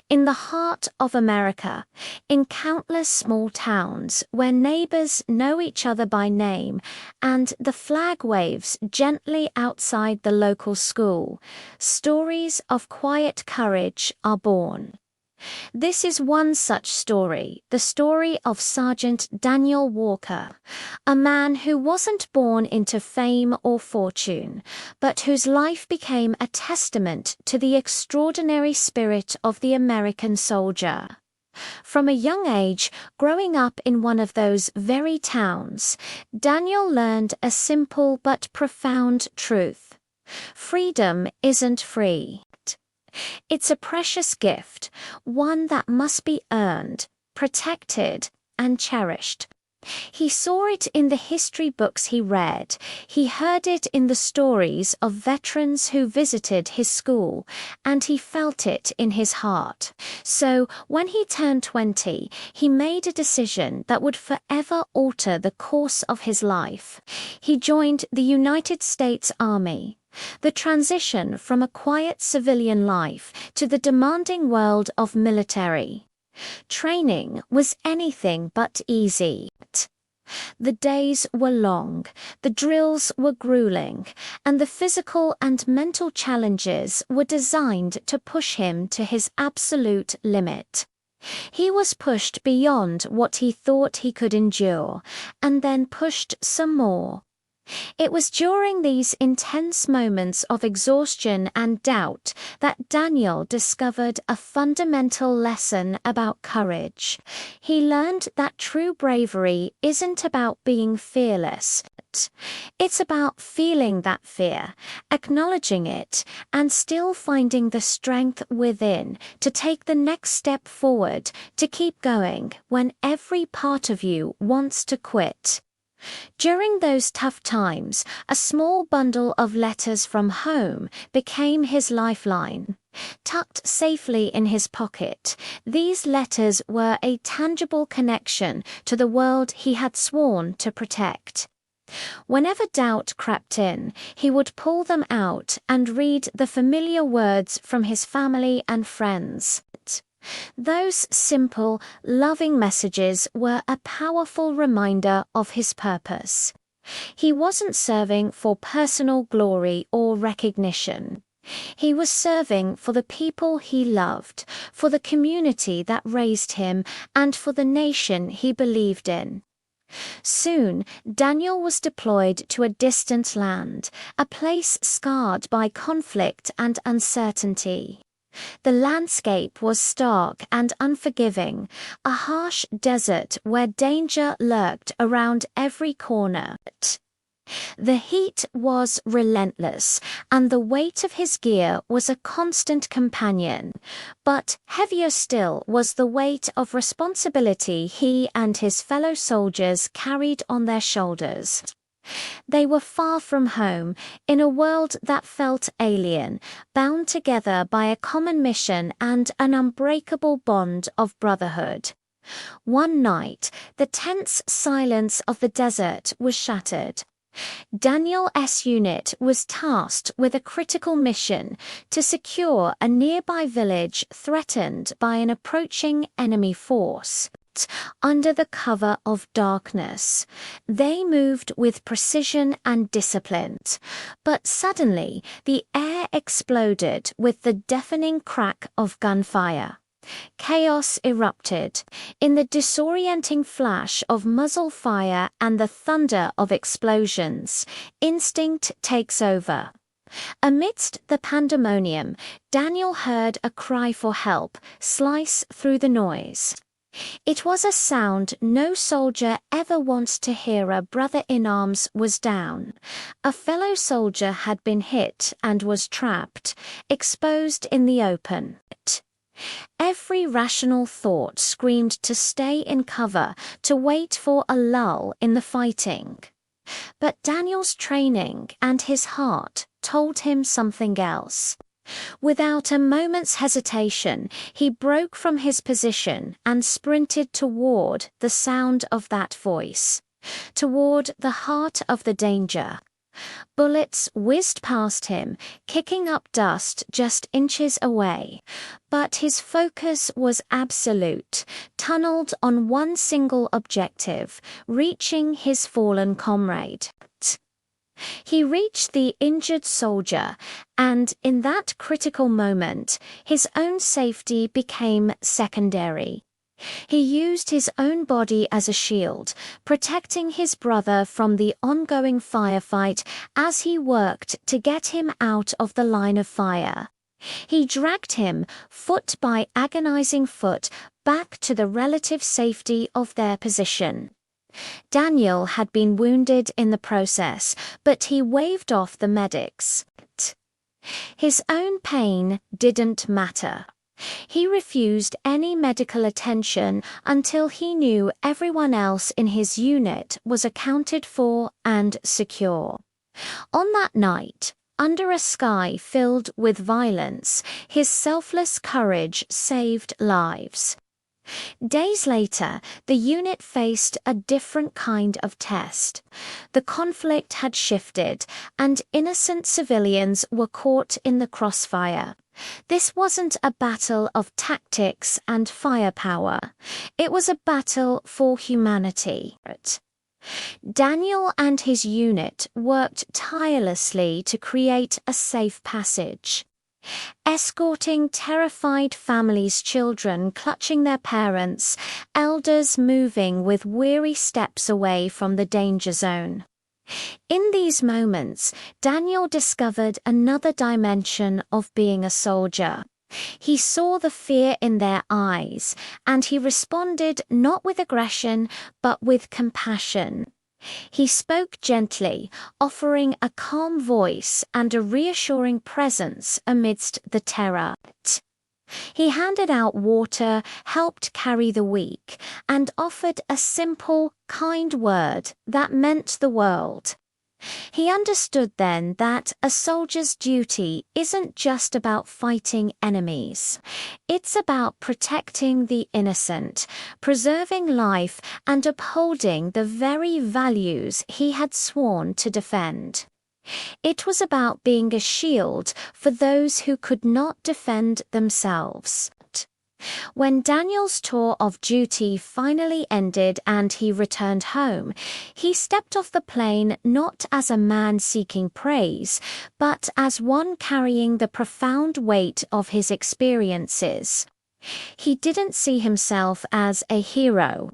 In the heart of America, in countless small towns where neighbors know each other by name and the flag waves gently outside the local school, stories of quiet courage are born. This is one such story, the story of Sergeant Daniel Walker, a man who wasn't born into fame or fortune, but whose life became a testament to the extraordinary spirit of the American soldier. From a young age, growing up in one of those very towns, Daniel learned a simple but profound truth. Freedom isn't free. It's a precious gift, one that must be earned, protected, and cherished. He saw it in the history books he read. He heard it in the stories of veterans who visited his school, and he felt it in his heart. So, when he turned 20, he made a decision that would forever alter the course of his life. He joined the United States Army. The transition from a quiet civilian life to the demanding world of military training was anything but easy. The days were long, the drills were grueling, and the physical and mental challenges were designed to push him to his absolute limit. He was pushed beyond what he thought he could endure, and then pushed some more. It was during these intense moments of exhaustion and doubt that Daniel discovered a fundamental lesson about courage. He learned that true bravery isn't about being fearless. It's about feeling that fear, acknowledging it, and still finding the strength within to take the next step forward, to keep going when every part of you wants to quit. During those tough times, a small bundle of letters from home became his lifeline. Tucked safely in his pocket, these letters were a tangible connection to the world he had sworn to protect. Whenever doubt crept in, he would pull them out and read the familiar words from his family and friends. Those simple, loving messages were a powerful reminder of his purpose. He wasn't serving for personal glory or recognition. He was serving for the people he loved, for the community that raised him, and for the nation he believed in. Soon, Daniel was deployed to a distant land, a place scarred by conflict and uncertainty. The landscape was stark and unforgiving, a harsh desert where danger lurked around every corner. The heat was relentless, and the weight of his gear was a constant companion. But heavier still was the weight of responsibility he and his fellow soldiers carried on their shoulders. They were far from home, in a world that felt alien, bound together by a common mission and an unbreakable bond of brotherhood. One night, the tense silence of the desert was shattered. Daniel's unit was tasked with a critical mission to secure a nearby village threatened by an approaching enemy force. Under the cover of darkness, they moved with precision and discipline, but suddenly the air exploded with the deafening crack of gunfire. Chaos erupted. In the disorienting flash of muzzle fire and the thunder of explosions, instinct takes over. Amidst the pandemonium, Daniel heard a cry for help slice through the noise. It was a sound no soldier ever wants to hear. A brother in arms was down. A fellow soldier had been hit and was trapped, exposed in the open. Every rational thought screamed to stay in cover, to wait for a lull in the fighting. But Daniel's training and his heart told him something else. Without a moment's hesitation, he broke from his position and sprinted toward the sound of that voice, toward the heart of the danger. Bullets whizzed past him, kicking up dust just inches away. But his focus was absolute, tunneled on one single objective, reaching his fallen comrade. He reached the injured soldier, and in that critical moment, his own safety became secondary. He used his own body as a shield, protecting his brother from the ongoing firefight as he worked to get him out of the line of fire. He dragged him, foot by agonizing foot, back to the relative safety of their position. Daniel had been wounded in the process, but he waved off the medics. His own pain didn't matter. He refused any medical attention until he knew everyone else in his unit was accounted for and secure. On that night, under a sky filled with violence, his selfless courage saved lives. Days later, the unit faced a different kind of test. The conflict had shifted, and innocent civilians were caught in the crossfire. This wasn't a battle of tactics and firepower. It was a battle for humanity. Daniel and his unit worked tirelessly to create a safe passage. Escorting terrified families' children clutching their parents, elders moving with weary steps away from the danger zone. In these moments, Daniel discovered another dimension of being a soldier. He saw the fear in their eyes, and he responded not with aggression, but with compassion. He spoke gently, offering a calm voice and a reassuring presence amidst the terror. He handed out water, helped carry the weak, and offered a simple, kind word that meant the world. He understood then that a soldier's duty isn't just about fighting enemies. It's about protecting the innocent, preserving life, and upholding the very values he had sworn to defend. It was about being a shield for those who could not defend themselves. When Daniel's tour of duty finally ended and he returned home, he stepped off the plane not as a man seeking praise, but as one carrying the profound weight of his experiences. He didn't see himself as a hero.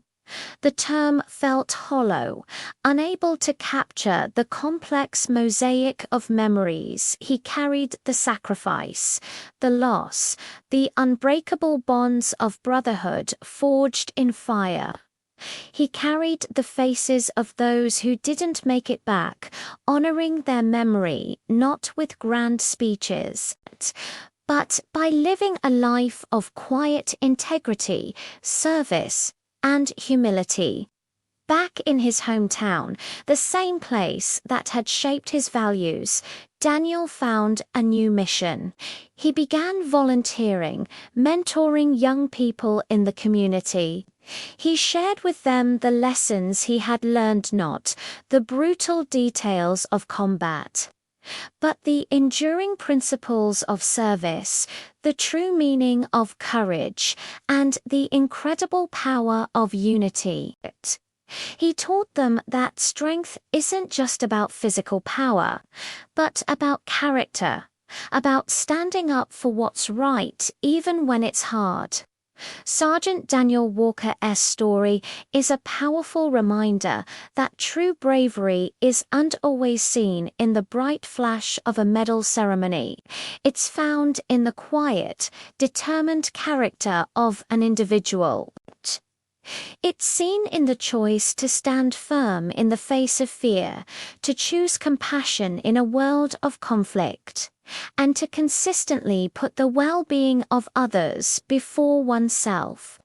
The term felt hollow, unable to capture the complex mosaic of memories he carried: the sacrifice, the loss, the unbreakable bonds of brotherhood forged in fire. He carried the faces of those who didn't make it back, honoring their memory not with grand speeches, but by living a life of quiet integrity, service, and humility. Back in his hometown, the same place that had shaped his values, Daniel found a new mission. He began volunteering, mentoring young people in the community. He shared with them the lessons he had learned, not the brutal details of combat, but the enduring principles of service, the true meaning of courage, and the incredible power of unity. He taught them that strength isn't just about physical power, but about character, about standing up for what's right even when it's hard. Sergeant Daniel Walker's story is a powerful reminder that true bravery isn't always seen in the bright flash of a medal ceremony. It's found in the quiet, determined character of an individual. It's seen in the choice to stand firm in the face of fear, to choose compassion in a world of conflict, and to consistently put the well-being of others before oneself.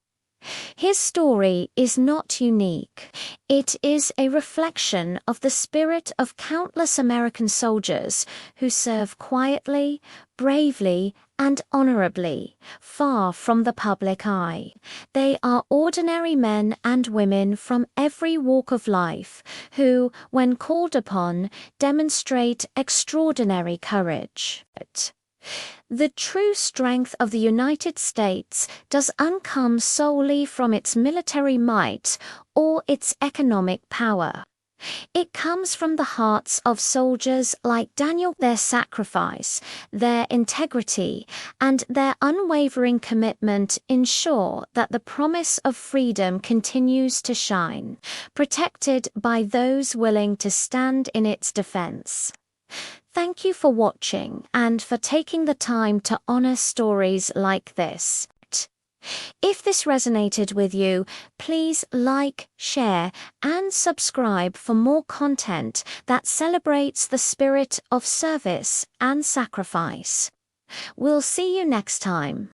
His story is not unique. It is a reflection of the spirit of countless American soldiers who serve quietly, bravely, and honorably, far from the public eye. They are ordinary men and women from every walk of life who, when called upon, demonstrate extraordinary courage. The true strength of the United States does not come solely from its military might or its economic power. It comes from the hearts of soldiers like Daniel. Their sacrifice, their integrity, and their unwavering commitment ensure that the promise of freedom continues to shine, protected by those willing to stand in its defense. Thank you for watching and for taking the time to honor stories like this. If this resonated with you, please like, share, and subscribe for more content that celebrates the spirit of service and sacrifice. We'll see you next time.